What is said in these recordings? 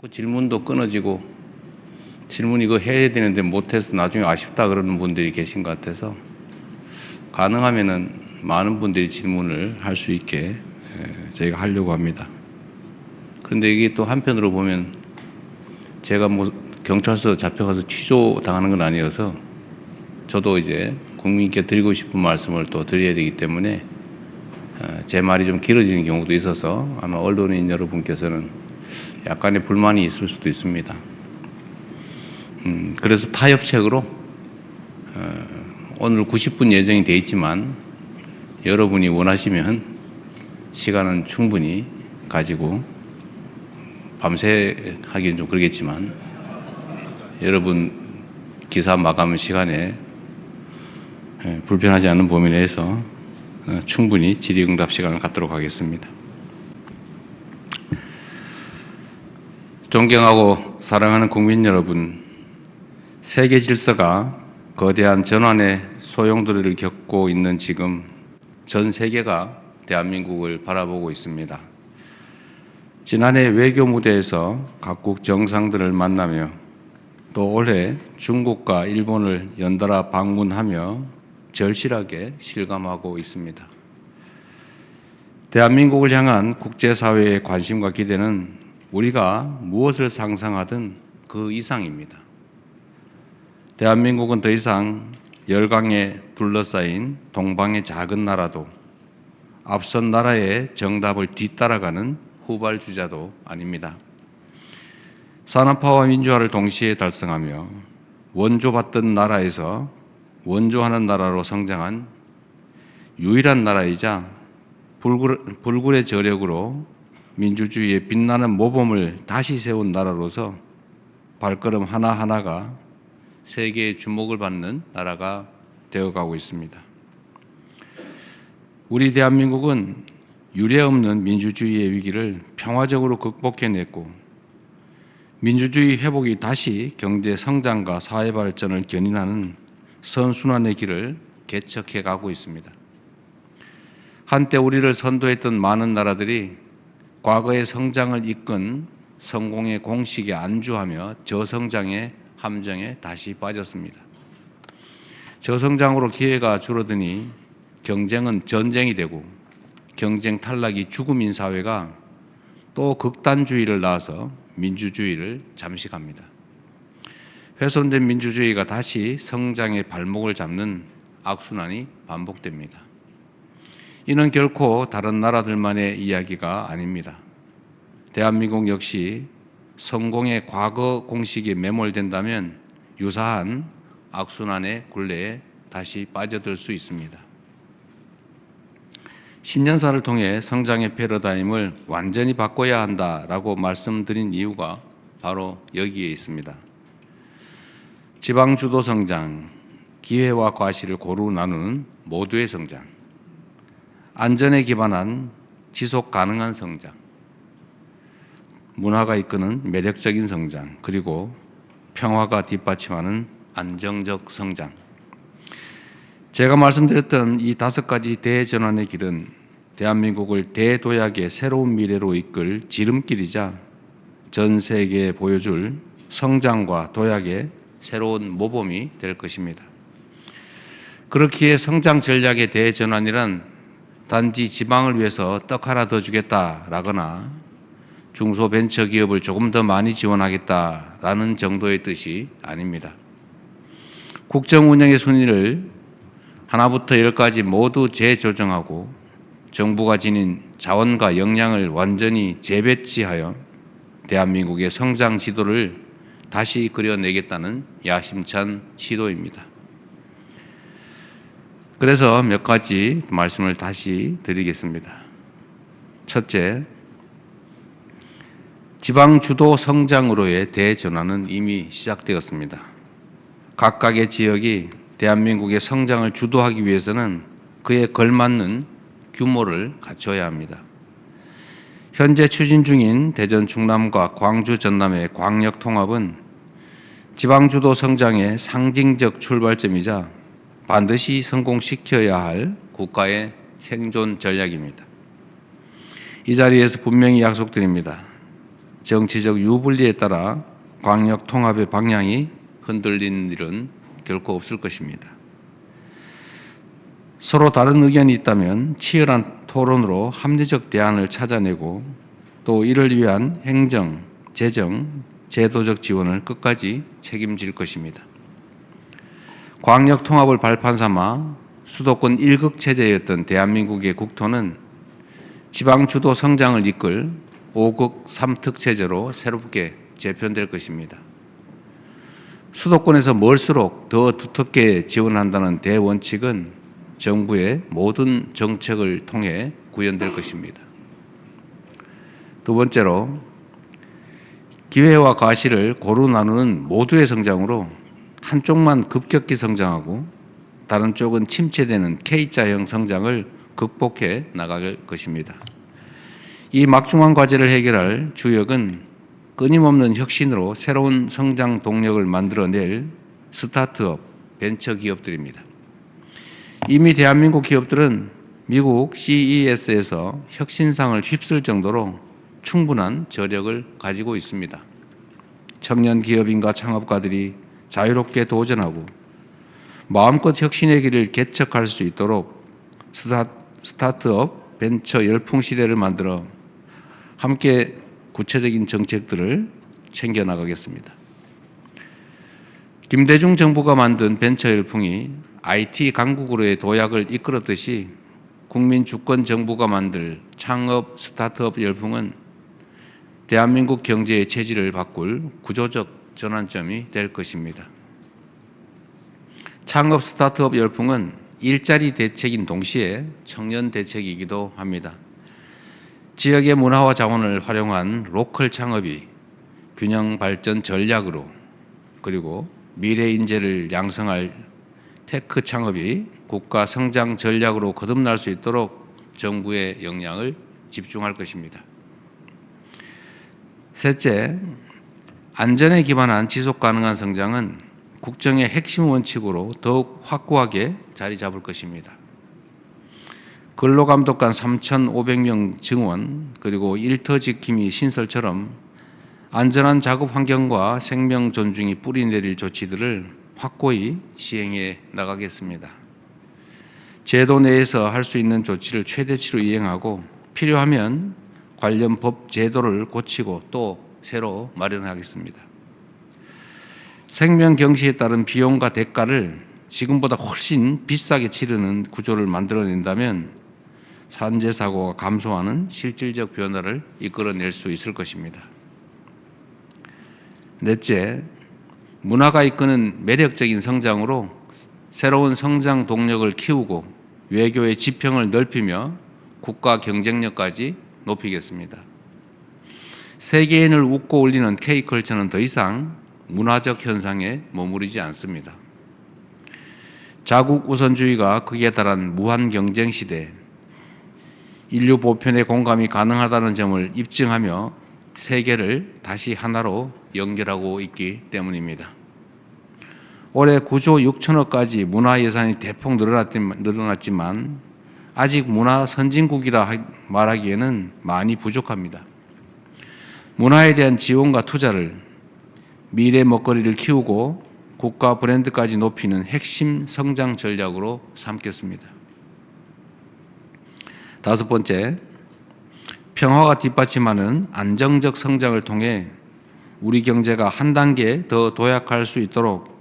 자꾸 질문도 끊어지고 질문 이거 해야 되는데 못해서 나중에 아쉽다 그러는 분들이 계신 것 같아서 가능하면은 많은 분들이 질문을 할 수 있게 저희가 하려고 합니다. 그런데 이게 또 한편으로 보면 제가 뭐 경찰서 잡혀가서 취조당하는 건 아니어서 저도 이제 국민께 드리고 싶은 말씀을 또 드려야 되기 때문에 제 말이 좀 길어지는 경우도 있어서 아마 언론인 여러분께서는 약간의 불만이 있을 수도 있습니다. 그래서 타협책으로 오늘 90분 예정이 돼 있지만 여러분이 원하시면 시간은 충분히 가지고 밤새 하기는 좀 그러겠지만 여러분 기사 마감 시간에 불편하지 않은 범위 내에서 충분히 질의응답 시간을 갖도록 하겠습니다. 존경하고 사랑하는 국민 여러분, 세계 질서가 거대한 전환의 소용돌이를 겪고 있는 지금 전 세계가 대한민국을 바라보고 있습니다. 지난해 외교 무대에서 각국 정상들을 만나며 또 올해 중국과 일본을 연달아 방문하며 절실하게 실감하고 있습니다. 대한민국을 향한 국제사회의 관심과 기대는 우리가 무엇을 상상하든 그 이상입니다. 대한민국은 더 이상 열강에 둘러싸인 동방의 작은 나라도 앞선 나라의 정답을 뒤따라가는 후발주자도 아닙니다. 산업화와 민주화를 동시에 달성하며 원조받던 나라에서 원조하는 나라로 성장한 유일한 나라이자 불굴의 저력으로 민주주의의 빛나는 모범을 다시 세운 나라로서 발걸음 하나하나가 세계의 주목을 받는 나라가 되어가고 있습니다. 우리 대한민국은 유례없는 민주주의의 위기를 평화적으로 극복해냈고 민주주의 회복이 다시 경제 성장과 사회 발전을 견인하는 선순환의 길을 개척해 가고 있습니다. 한때 우리를 선도했던 많은 나라들이 과거의 성장을 이끈 성공의 공식에 안주하며 저성장의 함정에 다시 빠졌습니다. 저성장으로 기회가 줄어드니 경쟁은 전쟁이 되고 경쟁 탈락이 죽음인 사회가 또 극단주의를 낳아서 민주주의를 잠식합니다. 훼손된 민주주의가 다시 성장의 발목을 잡는 악순환이 반복됩니다. 이는 결코 다른 나라들만의 이야기가 아닙니다. 대한민국 역시 성공의 과거 공식에 매몰된다면 유사한 악순환의 굴레에 다시 빠져들 수 있습니다. 신년사를 통해 성장의 패러다임을 완전히 바꿔야 한다라고 말씀드린 이유가 바로 여기에 있습니다. 지방주도 성장, 기회와 과실을 고루 나누는 모두의 성장, 안전에 기반한 지속 가능한 성장, 문화가 이끄는 매력적인 성장, 그리고 평화가 뒷받침하는 안정적 성장. 제가 말씀드렸던 이 5가지 대전환의 길은 대한민국을 대도약의 새로운 미래로 이끌 지름길이자 전 세계에 보여줄 성장과 도약의 새로운 모범이 될 것입니다. 그렇기에 성장 전략의 대전환이란 단지 지방을 위해서 떡 하나 더 주겠다라거나 중소벤처기업을 조금 더 많이 지원하겠다라는 정도의 뜻이 아닙니다. 국정운영의 순위를 하나부터 10까지 모두 재조정하고 정부가 지닌 자원과 역량을 완전히 재배치하여 대한민국의 성장 지도를 다시 그려내겠다는 야심찬 시도입니다. 그래서 몇 가지 말씀을 다시 드리겠습니다. 첫째, 지방 주도 성장으로의 대전환은 이미 시작되었습니다. 각각의 지역이 대한민국의 성장을 주도하기 위해서는 그에 걸맞는 규모를 갖춰야 합니다. 현재 추진 중인 대전 충남과 광주 전남의 광역 통합은 지방주도 성장의 상징적 출발점이자 반드시 성공시켜야 할 국가의 생존 전략입니다. 이 자리에서 분명히 약속드립니다. 정치적 유불리에 따라 광역 통합의 방향이 흔들리는 일은 결코 없을 것입니다. 서로 다른 의견이 있다면 치열한 토론으로 합리적 대안을 찾아내고 또 이를 위한 행정, 재정, 제도적 지원을 끝까지 책임질 것입니다. 광역 통합을 발판 삼아 수도권 1극 체제였던 대한민국의 국토는 지방 주도 성장을 이끌 5극 3특 체제로 새롭게 재편될 것입니다. 수도권에서 멀수록 더 두텁게 지원한다는 대원칙은 정부의 모든 정책을 통해 구현될 것입니다. 두 번째로, 기회와 과실을 고루 나누는 모두의 성장으로 한쪽만 급격히 성장하고 다른 쪽은 침체되는 K자형 성장을 극복해 나갈 것입니다. 이 막중한 과제를 해결할 주역은 끊임없는 혁신으로 새로운 성장 동력을 만들어낼 스타트업, 벤처 기업들입니다. 이미 대한민국 기업들은 미국 CES에서 혁신상을 휩쓸 정도로 충분한 저력을 가지고 있습니다. 청년 기업인과 창업가들이 자유롭게 도전하고 마음껏 혁신의 길을 개척할 수 있도록 스타트업 벤처 열풍 시대를 만들어 함께 구체적인 정책들을 챙겨나가겠습니다. 김대중 정부가 만든 벤처 열풍이 IT 강국으로의 도약을 이끌었듯이 국민 주권 정부가 만들 창업 스타트업 열풍은 대한민국 경제의 체질을 바꿀 구조적 전환점이 될 것입니다. 창업 스타트업 열풍은 일자리 대책인 동시에 청년 대책이기도 합니다. 지역의 문화와 자원을 활용한 로컬 창업이 균형 발전 전략으로, 그리고 미래 인재를 양성할 테크 창업이 국가 성장 전략으로 거듭날 수 있도록 정부의 역량을 집중할 것입니다. 셋째, 안전에 기반한 지속 가능한 성장은 국정의 핵심 원칙으로 더욱 확고하게 자리 잡을 것입니다. 근로감독관 3,500명 증원, 그리고 일터 지킴이 신설처럼 안전한 작업 환경과 생명 존중이 뿌리내릴 조치들을 확고히 시행해 나가겠습니다. 제도 내에서 할 수 있는 조치를 최대치로 이행하고 필요하면 관련 법 제도를 고치고 또 새로 마련하겠습니다. 생명 경시에 따른 비용과 대가를 지금보다 훨씬 비싸게 치르는 구조를 만들어낸다면 산재 사고가 감소하는 실질적 변화를 이끌어낼 수 있을 것입니다. 넷째, 문화가 이끄는 매력적인 성장으로 새로운 성장 동력을 키우고 외교의 지평을 넓히며 국가 경쟁력까지 높이겠습니다. 세계인을 웃고 올리는 K컬처는 더 이상 문화적 현상에 머무르지 않습니다. 자국 우선주의가 극에 달한 무한 경쟁 시대, 인류 보편의 공감이 가능하다는 점을 입증하며 세계를 다시 하나로 연결하고 있기 때문입니다. 올해 9조 6천억까지 문화 예산이 대폭 늘어났지만 아직 문화 선진국이라 말하기에는 많이 부족합니다. 문화에 대한 지원과 투자를 미래 먹거리를 키우고 국가 브랜드까지 높이는 핵심 성장 전략으로 삼겠습니다. 다섯 번째, 평화가 뒷받침하는 안정적 성장을 통해 우리 경제가 한 단계 더 도약할 수 있도록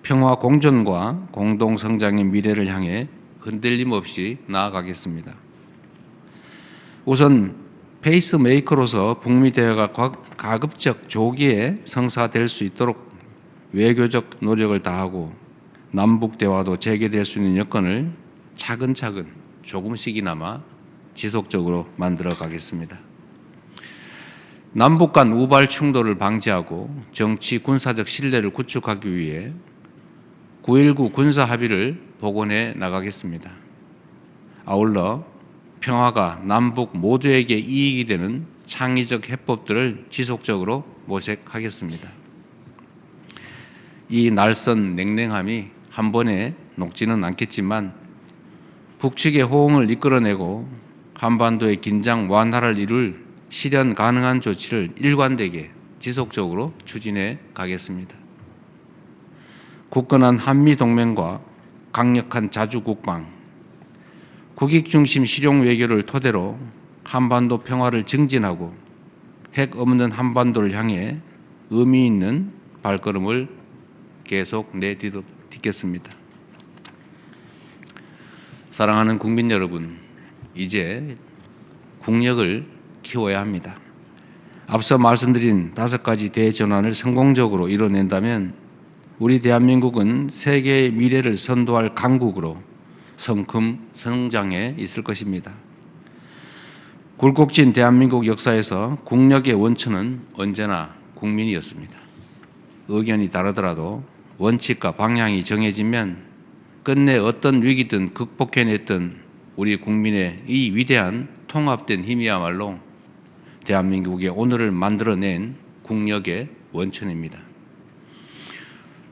평화 공존과 공동 성장의 미래를 향해 흔들림 없이 나아가겠습니다. 우선 페이스메이커로서 북미 대화가 가급적 조기에 성사될 수 있도록 외교적 노력을 다하고 남북 대화도 재개될 수 있는 여건을 차근차근 조금씩이나마 지속적으로 만들어 가겠습니다. 남북 간 우발 충돌을 방지하고 정치 군사적 신뢰를 구축하기 위해 9.19 군사 합의를 복원해 나가겠습니다. 아울러 평화가 남북 모두에게 이익이 되는 창의적 해법들을 지속적으로 모색하겠습니다. 이 날선 냉랭함이 한 번에 녹지는 않겠지만 북측의 호응을 이끌어내고 한반도의 긴장 완화를 이룰 실현 가능한 조치를 일관되게 지속적으로 추진해 가겠습니다. 굳건한 한미동맹과 강력한 자주국방, 국익중심 실용 외교를 토대로 한반도 평화를 증진하고 핵 없는 한반도를 향해 의미 있는 발걸음을 계속 내딛겠습니다. 사랑하는 국민 여러분, 이제 국력을 키워야 합니다. 앞서 말씀드린 5가지 대전환을 성공적으로 이뤄낸다면 우리 대한민국은 세계의 미래를 선도할 강국으로 성큼 성장해 있을 것입니다. 굴곡진 대한민국 역사에서 국력의 원천은 언제나 국민이었습니다. 의견이 다르더라도 원칙과 방향이 정해지면 끝내 어떤 위기든 극복해냈던 우리 국민의 이 위대한 통합된 힘이야말로 대한민국의 오늘을 만들어낸 국력의 원천입니다.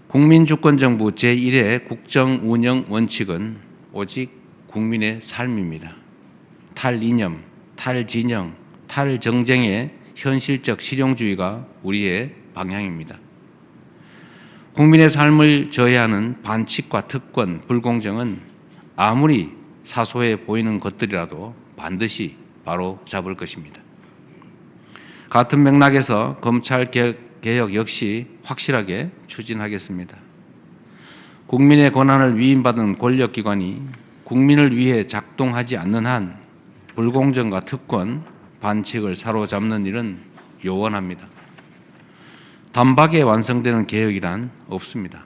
국민주권정부 제1의 국정운영 원칙은 오직 국민의 삶입니다. 탈이념, 탈진영, 탈정쟁의 현실적 실용주의가 우리의 방향입니다. 국민의 삶을 저해하는 반칙과 특권, 불공정은 아무리 사소해 보이는 것들이라도 반드시 바로 잡을 것입니다. 같은 맥락에서 검찰개혁 역시 확실하게 추진하겠습니다. 국민의 권한을 위임받은 권력기관이 국민을 위해 작동하지 않는 한 불공정과 특권, 반칙을 사로잡는 일은 요원합니다. 단박에 완성되는 개혁이란 없습니다.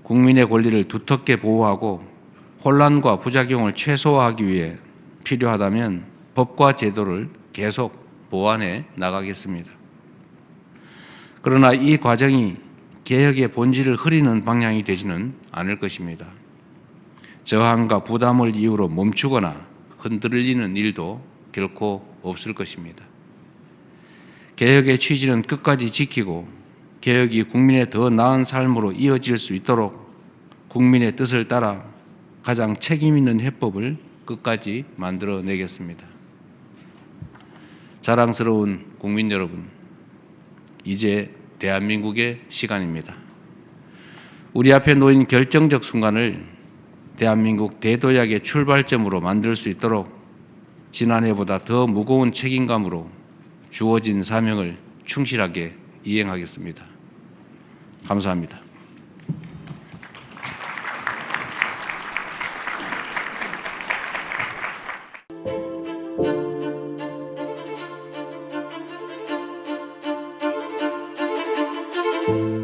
국민의 권리를 두텁게 보호하고 혼란과 부작용을 최소화하기 위해 필요하다면 법과 제도를 계속 보완해 나가겠습니다. 그러나 이 과정이 개혁의 본질을 흐리는 방향이 되지는 않을 것입니다. 저항과 부담을 이유로 멈추거나 흔들리는 일도 결코 없을 것입니다. 개혁의 취지는 끝까지 지키고 개혁이 국민의 더 나은 삶으로 이어질 수 있도록 국민의 뜻을 따라 가장 책임 있는 해법을 끝까지 만들어내겠습니다. 자랑스러운 국민 여러분, 이제 대한민국의 시간입니다. 우리 앞에 놓인 결정적 순간을 대한민국 대도약의 출발점으로 만들 수 있도록 지난해보다 더 무거운 책임감으로 주어진 사명을 충실하게 이행하겠습니다. 감사합니다. you.